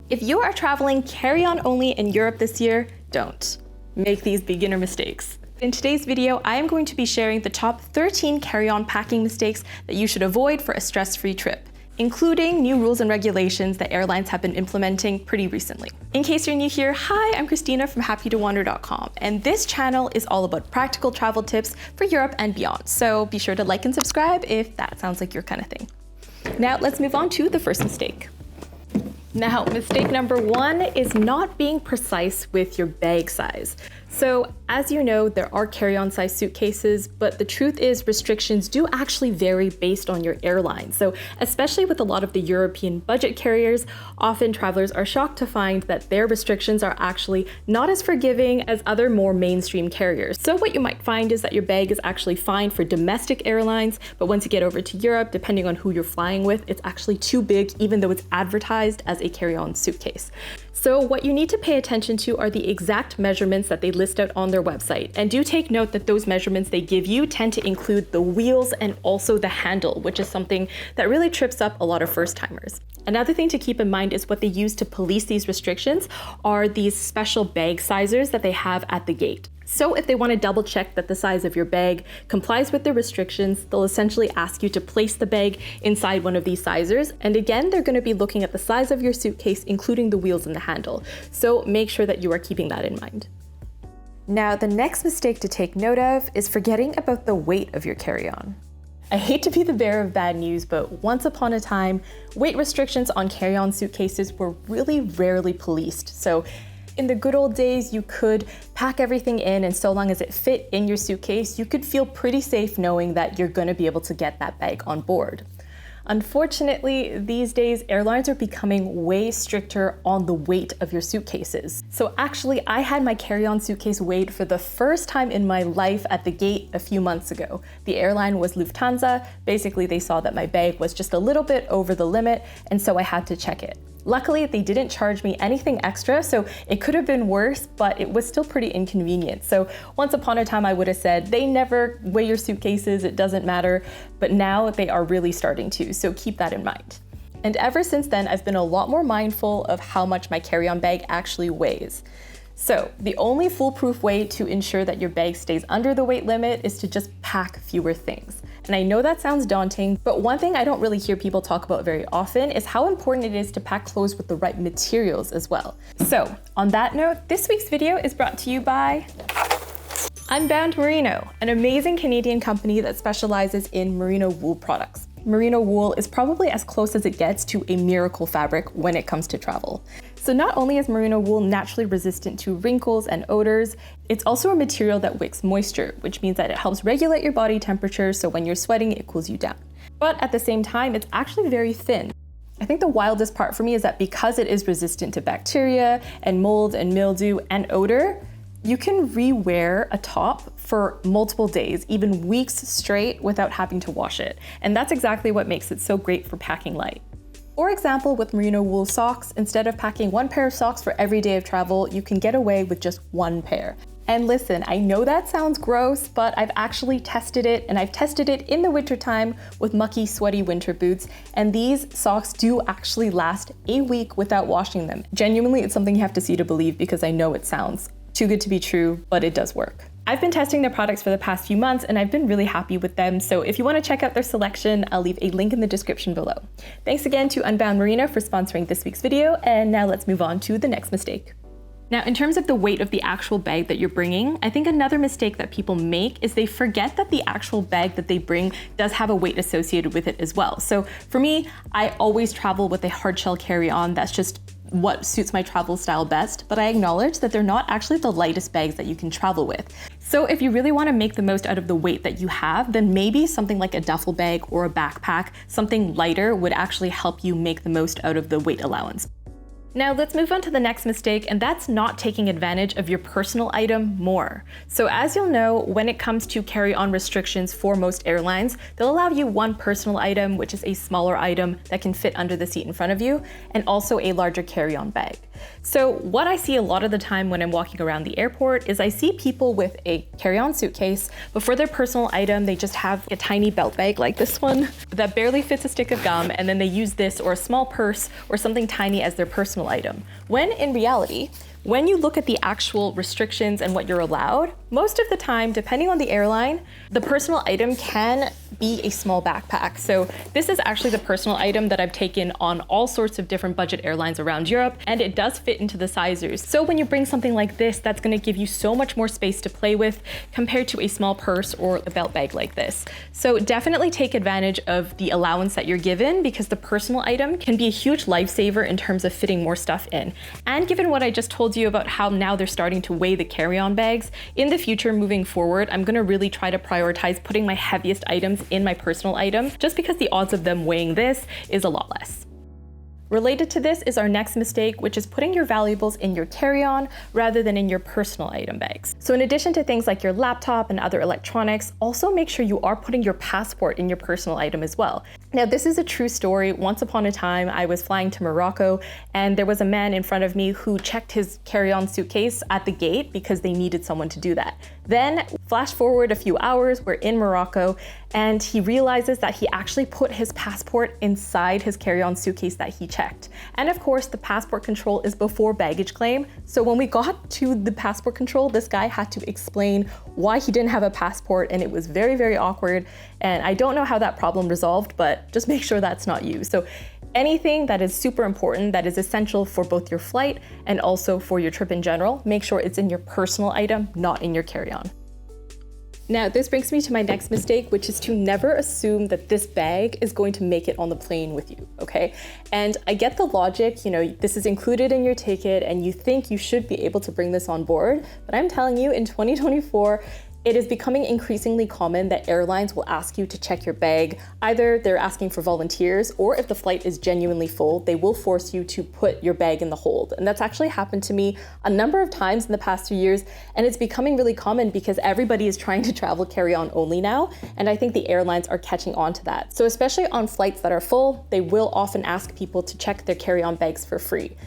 If you are traveling carry-on only in Europe this year, don't make these beginner mistakes. In today's video, I am going to be sharing the top 13 carry-on packing mistakes that you should avoid for a stress-free trip, including new rules and regulations that airlines have been implementing pretty recently. In case you're new here, hi, I'm Christina from happytowander.com, and this channel is all about practical travel tips for Europe and beyond. So be sure to like and subscribe if that sounds like your kind of thing. Now let's move on to the first mistake. Now, mistake number one is not being precise with your bag size. So, as you know, there are carry-on size suitcases, but the truth is restrictions do actually vary based on your airline. So, especially with a lot of the European budget carriers, often travelers are shocked to find that their restrictions are actually not as forgiving as other more mainstream carriers. So what you might find is that your bag is actually fine for domestic airlines, but once you get over to Europe, depending on who you're flying with, it's actually too big, even though it's advertised as a carry-on suitcase. So what you need to pay attention to are the exact measurements that they list out on their website. And do take note that those measurements they give you tend to include the wheels and also the handle, which is something that really trips up a lot of first-timers. Another thing to keep in mind is what they use to police these restrictions are these special bag sizers that they have at the gate. So if they want to double check that the size of your bag complies with the restrictions, they'll essentially ask you to place the bag inside one of these sizers. And again, they're going to be looking at the size of your suitcase, including the wheels and the handle. So make sure that you are keeping that in mind. Now, the next mistake to take note of is forgetting about the weight of your carry-on. I hate to be the bearer of bad news, but once upon a time, weight restrictions on carry-on suitcases were really rarely policed. So in the good old days, you could pack everything in, and so long as it fit in your suitcase, you could feel pretty safe knowing that you're going to be able to get that bag on board. Unfortunately, these days, airlines are becoming way stricter on the weight of your suitcases. So actually, I had my carry-on suitcase weighed for the first time in my life at the gate a few months ago. The airline was Lufthansa. Basically, they saw that my bag was just a little bit over the limit, and so I had to check it. Luckily, they didn't charge me anything extra, so it could have been worse, but it was still pretty inconvenient. So once upon a time, I would have said, they never weigh your suitcases, it doesn't matter, but now they are really starting to, so keep that in mind. And ever since then, I've been a lot more mindful of how much my carry-on bag actually weighs. So the only foolproof way to ensure that your bag stays under the weight limit is to just pack fewer things. And I know that sounds daunting, but one thing I don't really hear people talk about very often is how important it is to pack clothes with the right materials as well. So on that note, this week's video is brought to you by Unbound Merino, an amazing Canadian company that specializes in merino wool products. Merino wool is probably as close as it gets to a miracle fabric when it comes to travel. So not only is merino wool naturally resistant to wrinkles and odors, it's also a material that wicks moisture, which means that it helps regulate your body temperature, so when you're sweating, it cools you down. But at the same time, it's actually very thin. I think the wildest part for me is that because it is resistant to bacteria and mold and mildew and odor, you can re-wear a top for multiple days, even weeks straight, without having to wash it. And that's exactly what makes it so great for packing light. For example, with merino wool socks, instead of packing one pair of socks for every day of travel, you can get away with just one pair. And listen, I know that sounds gross, but I've actually tested it, and I've tested it in the wintertime with mucky, sweaty winter boots, and these socks do actually last a week without washing them. Genuinely, it's something you have to see to believe, because I know it sounds too good to be true, but it does work. I've been testing their products for the past few months, and I've been really happy with them. So if you want to check out their selection, I'll leave a link in the description below. Thanks again to Unbound Merino for sponsoring this week's video. And now let's move on to the next mistake. Now, in terms of the weight of the actual bag that you're bringing, I think another mistake that people make is they forget that the actual bag that they bring does have a weight associated with it as well. So for me, I always travel with a hard shell carry-on. That's just what suits my travel style best, but I acknowledge that they're not actually the lightest bags that you can travel with. So if you really want to make the most out of the weight that you have, then maybe something like a duffel bag or a backpack, something lighter, would actually help you make the most out of the weight allowance. Now let's move on to the next mistake, and that's not taking advantage of your personal item more. So as you'll know, when it comes to carry-on restrictions for most airlines, they'll allow you one personal item, which is a smaller item that can fit under the seat in front of you, and also a larger carry-on bag. So what I see a lot of the time when I'm walking around the airport is I see people with a carry-on suitcase, but for their personal item, they just have a tiny belt bag like this one that barely fits a stick of gum, and then they use this or a small purse or something tiny as their personal item. When in reality, when you look at the actual restrictions and what you're allowed, most of the time, depending on the airline, the personal item can be a small backpack. So this is actually the personal item that I've taken on all sorts of different budget airlines around Europe, and it does fit into the sizers. So when you bring something like this, that's gonna give you so much more space to play with compared to a small purse or a belt bag like this. So definitely take advantage of the allowance that you're given, because the personal item can be a huge lifesaver in terms of fitting more stuff in. And given what I just told you about how now they're starting to weigh the carry-on bags, in the future moving forward, I'm gonna really try to prioritize putting my heaviest items in my personal item, just because the odds of them weighing this is a lot less. Related to this is our next mistake, which is putting your valuables in your carry-on rather than in your personal item bags. So in addition to things like your laptop and other electronics, also make sure you are putting your passport in your personal item as well. Now, this is a true story. Once upon a time, I was flying to Morocco, and there was a man in front of me who checked his carry-on suitcase at the gate because they needed someone to do that. Then, flash forward a few hours, we're in Morocco, and he realizes that he actually put his passport inside his carry-on suitcase that he checked. And of course, the passport control is before baggage claim. So when we got to the passport control, this guy had to explain why he didn't have a passport, and it was very, very awkward. And I don't know how that problem resolved, but just make sure that's not you. So anything that is super important, that is essential for both your flight and also for your trip in general, make sure it's in your personal item, not in your carry-on. Now, this brings me to my next mistake, which is to never assume that this bag is going to make it on the plane with you, okay? And I get the logic, you know, this is included in your ticket and you think you should be able to bring this on board, but I'm telling you, in 2024, it is becoming increasingly common that airlines will ask you to check your bag. Either they're asking for volunteers, or if the flight is genuinely full, they will force you to put your bag in the hold. And that's actually happened to me a number of times in the past few years, and it's becoming really common because everybody is trying to travel carry-on only now, and I think the airlines are catching on to that. So especially on flights that are full, they will often ask people to check their carry-on bags for free.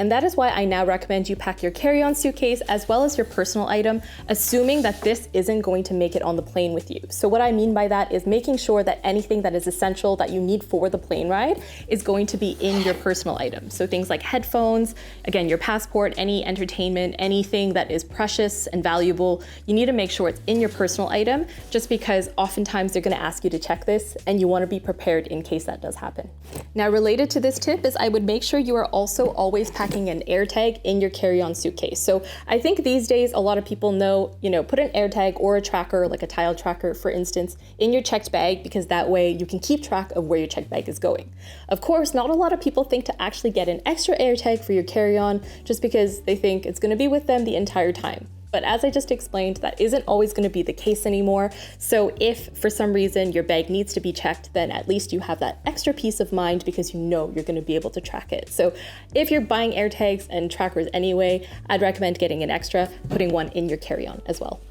And that is why I now recommend you pack your carry-on suitcase as well as your personal item, assuming that this isn't going to make it on the plane with you. So what I mean by that is making sure that anything that is essential that you need for the plane ride is going to be in your personal item. So things like headphones, again, your passport, any entertainment, anything that is precious and valuable, you need to make sure it's in your personal item, just because oftentimes they're gonna ask you to check this and you wanna be prepared in case that does happen. Now, related to this tip is I would make sure you are also always packing an AirTag in your carry-on suitcase. So I think these days a lot of people know, put an AirTag or a tracker, like a tile tracker, for instance, in your checked bag, because that way you can keep track of where your checked bag is going. Of course, not a lot of people think to actually get an extra AirTag for your carry-on just because they think it's going to be with them the entire time. But as I just explained, that isn't always going to be the case anymore. So if for some reason your bag needs to be checked, then at least you have that extra peace of mind because you know you're going to be able to track it. So if you're buying AirTags and trackers anyway, I'd recommend getting an extra, putting one in your carry-on as well.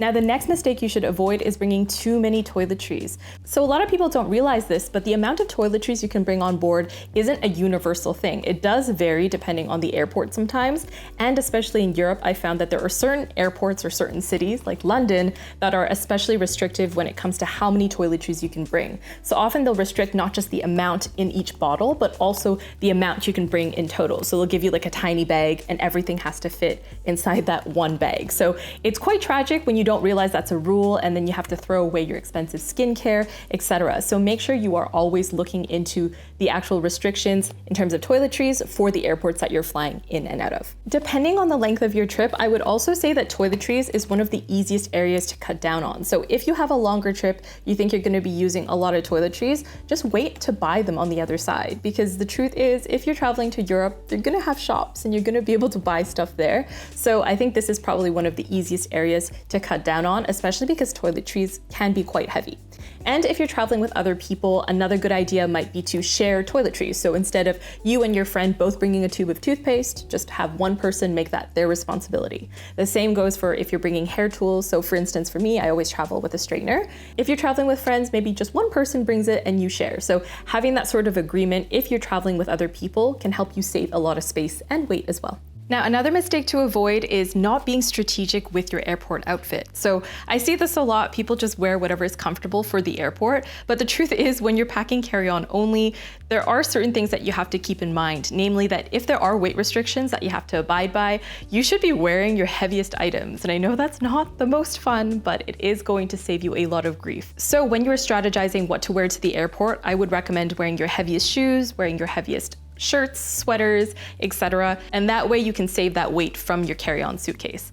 Now, the next mistake you should avoid is bringing too many toiletries. So a lot of people don't realize this, but the amount of toiletries you can bring on board isn't a universal thing. It does vary depending on the airport sometimes, and especially in Europe, I found that there are certain airports or certain cities, like London, that are especially restrictive when it comes to how many toiletries you can bring. So often they'll restrict not just the amount in each bottle, but also the amount you can bring in total. So they'll give you like a tiny bag and everything has to fit inside that one bag. So it's quite tragic when you don't realize that's a rule and then you have to throw away your expensive skincare, etc. So make sure you are always looking into the actual restrictions in terms of toiletries for the airports that you're flying in and out of. Depending on the length of your trip, I would also say that toiletries is one of the easiest areas to cut down on. So if you have a longer trip, you think you're going to be using a lot of toiletries, just wait to buy them on the other side, because the truth is, if you're traveling to Europe, they're going to have shops and you're going to be able to buy stuff there. So I think this is probably one of the easiest areas to cut cut down on, especially because toiletries can be quite heavy. And if you're traveling with other people, another good idea might be to share toiletries. So instead of you and your friend both bringing a tube of toothpaste, just have one person make that their responsibility. The same goes for if you're bringing hair tools. So for instance, for me, I always travel with a straightener. If you're traveling with friends, maybe just one person brings it and you share. So having that sort of agreement, if you're traveling with other people, can help you save a lot of space and weight as well. Now, another mistake to avoid is not being strategic with your airport outfit. So I see this a lot. People just wear whatever is comfortable for the airport. But the truth is, when you're packing carry-on only, there are certain things that you have to keep in mind. Namely that if there are weight restrictions that you have to abide by, you should be wearing your heaviest items. And I know that's not the most fun, but it is going to save you a lot of grief. So when you're strategizing what to wear to the airport, I would recommend wearing your heaviest shoes, wearing your heaviest shirts, sweaters, etc. And that way you can save that weight from your carry-on suitcase.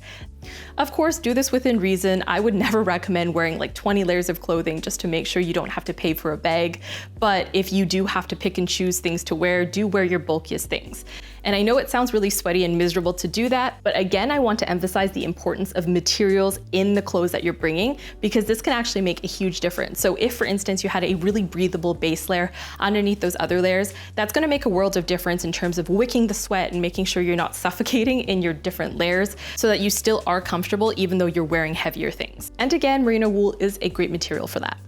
Of course, do this within reason. I would never recommend wearing like 20 layers of clothing just to make sure you don't have to pay for a bag. But if you do have to pick and choose things to wear, do wear your bulkiest things. And I know it sounds really sweaty and miserable to do that, but again, I want to emphasize the importance of materials in the clothes that you're bringing, because this can actually make a huge difference. So if, for instance, you had a really breathable base layer underneath those other layers, that's going to make a world of difference in terms of wicking the sweat and making sure you're not suffocating in your different layers so that you still are comfortable even though you're wearing heavier things. And again, merino wool is a great material for that.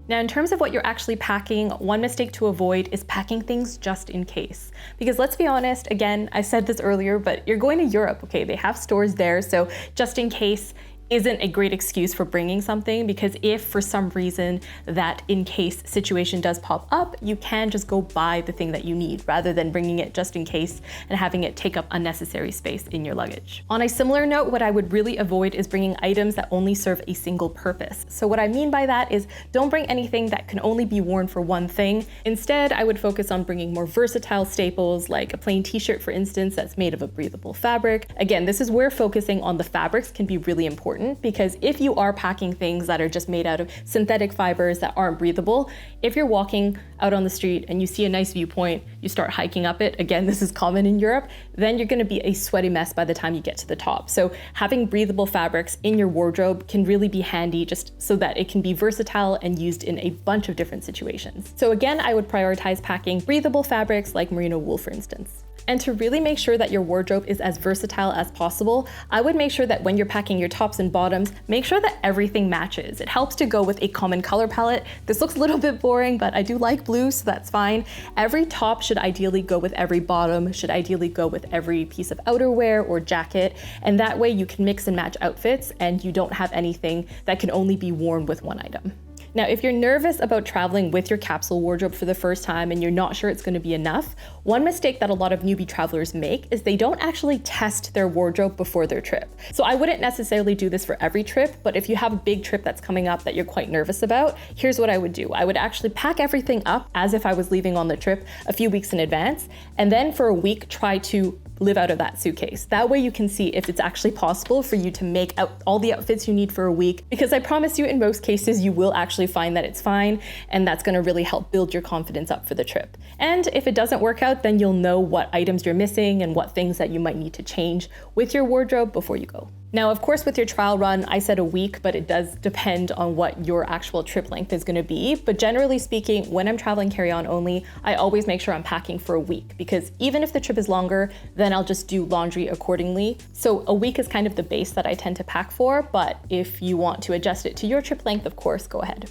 Now, in terms of what you're actually packing, one mistake to avoid is packing things just in case. Because let's be honest, again, I said this earlier, but you're going to Europe, okay? They have stores there, so just in case isn't a great excuse for bringing something, because if for some reason that in case situation does pop up, you can just go buy the thing that you need rather than bringing it just in case and having it take up unnecessary space in your luggage. On a similar note, what I would really avoid is bringing items that only serve a single purpose. So what I mean by that is don't bring anything that can only be worn for one thing. Instead, I would focus on bringing more versatile staples like a plain t-shirt, for instance, that's made of a breathable fabric. Again, this is where focusing on the fabrics can be really important, because if you are packing things that are just made out of synthetic fibers that aren't breathable, if you're walking out on the street and you see a nice viewpoint, you start hiking up it, again, this is common in Europe, then you're gonna be a sweaty mess by the time you get to the top. So having breathable fabrics in your wardrobe can really be handy just so that it can be versatile and used in a bunch of different situations. So again, I would prioritize packing breathable fabrics like merino wool, for instance. And to really make sure that your wardrobe is as versatile as possible, I would make sure that when you're packing your tops and bottoms, make sure that everything matches. It helps to go with a common color palette. This looks a little bit boring, but I do like blue, so that's fine. Every top should ideally go with every bottom, should ideally go with every piece of outerwear or jacket, and that way you can mix and match outfits and you don't have anything that can only be worn with one item. Now, if you're nervous about traveling with your capsule wardrobe for the first time and you're not sure it's going to be enough, one mistake that a lot of newbie travelers make is they don't actually test their wardrobe before their trip. So I wouldn't necessarily do this for every trip, but if you have a big trip that's coming up that you're quite nervous about, here's what I would do. I would actually pack everything up as if I was leaving on the trip a few weeks in advance, and then for a week try to live out of that suitcase. That way you can see if it's actually possible for you to make out all the outfits you need for a week, because I promise you in most cases you will actually find that it's fine, and that's gonna really help build your confidence up for the trip. And if it doesn't work out, then you'll know what items you're missing and what things that you might need to change with your wardrobe before you go. Now, of course, with your trial run, I said a week, but it does depend on what your actual trip length is gonna be. But generally speaking, when I'm traveling carry-on only, I always make sure I'm packing for a week, because even if the trip is longer, then I'll just do laundry accordingly. So a week is kind of the base that I tend to pack for, but if you want to adjust it to your trip length, of course, go ahead.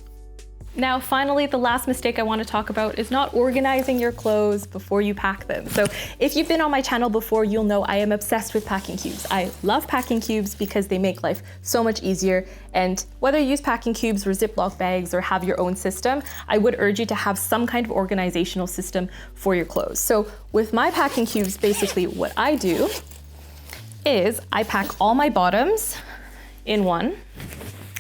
Now, finally, the last mistake I want to talk about is not organizing your clothes before you pack them. So if you've been on my channel before, you'll know I am obsessed with packing cubes. I love packing cubes because they make life so much easier. And whether you use packing cubes or Ziploc bags or have your own system, I would urge you to have some kind of organizational system for your clothes. So with my packing cubes, basically what I do is I pack all my bottoms in one.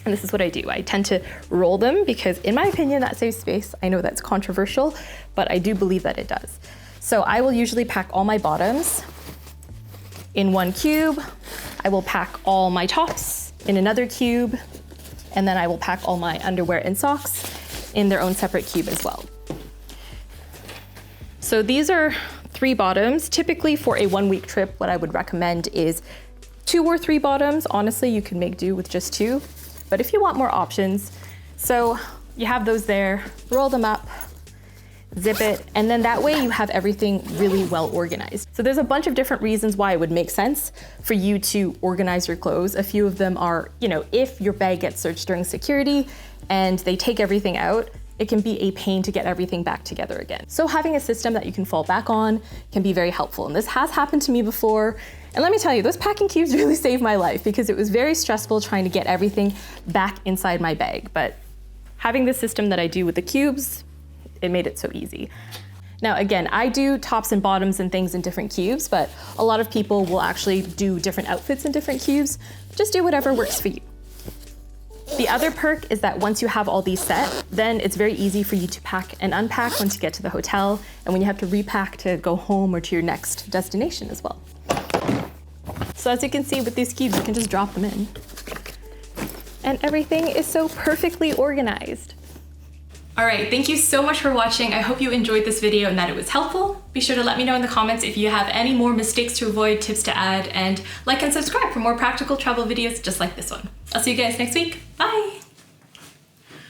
And this is what I do. I tend to roll them because in my opinion, that saves space. I know that's controversial, but I do believe that it does. So I will usually pack all my bottoms in one cube. I will pack all my tops in another cube. And then I will pack all my underwear and socks in their own separate cube as well. So these are 3 bottoms. Typically for a 1-week trip, what I would recommend is 2 or 3 bottoms, honestly, you can make do with just 2. But if you want more options, so you have those there, roll them up, zip it, and then that way you have everything really well organized. So there's a bunch of different reasons why it would make sense for you to organize your clothes. A few of them are, if your bag gets searched during security and they take everything out, it can be a pain to get everything back together again. So having a system that you can fall back on can be very helpful. And this has happened to me before. And let me tell you, those packing cubes really saved my life because it was very stressful trying to get everything back inside my bag. But having the system that I do with the cubes, it made it so easy. Now, again, I do tops and bottoms and things in different cubes, but a lot of people will actually do different outfits in different cubes. Just do whatever works for you. The other perk is that once you have all these set, then it's very easy for you to pack and unpack once you get to the hotel and when you have to repack to go home or to your next destination as well. So as you can see with these cubes, you can just drop them in. And everything is so perfectly organized. All right, thank you so much for watching. I hope you enjoyed this video and that it was helpful. Be sure to let me know in the comments if you have any more mistakes to avoid, tips to add, and like and subscribe for more practical travel videos just like this one. I'll see you guys next week. Bye.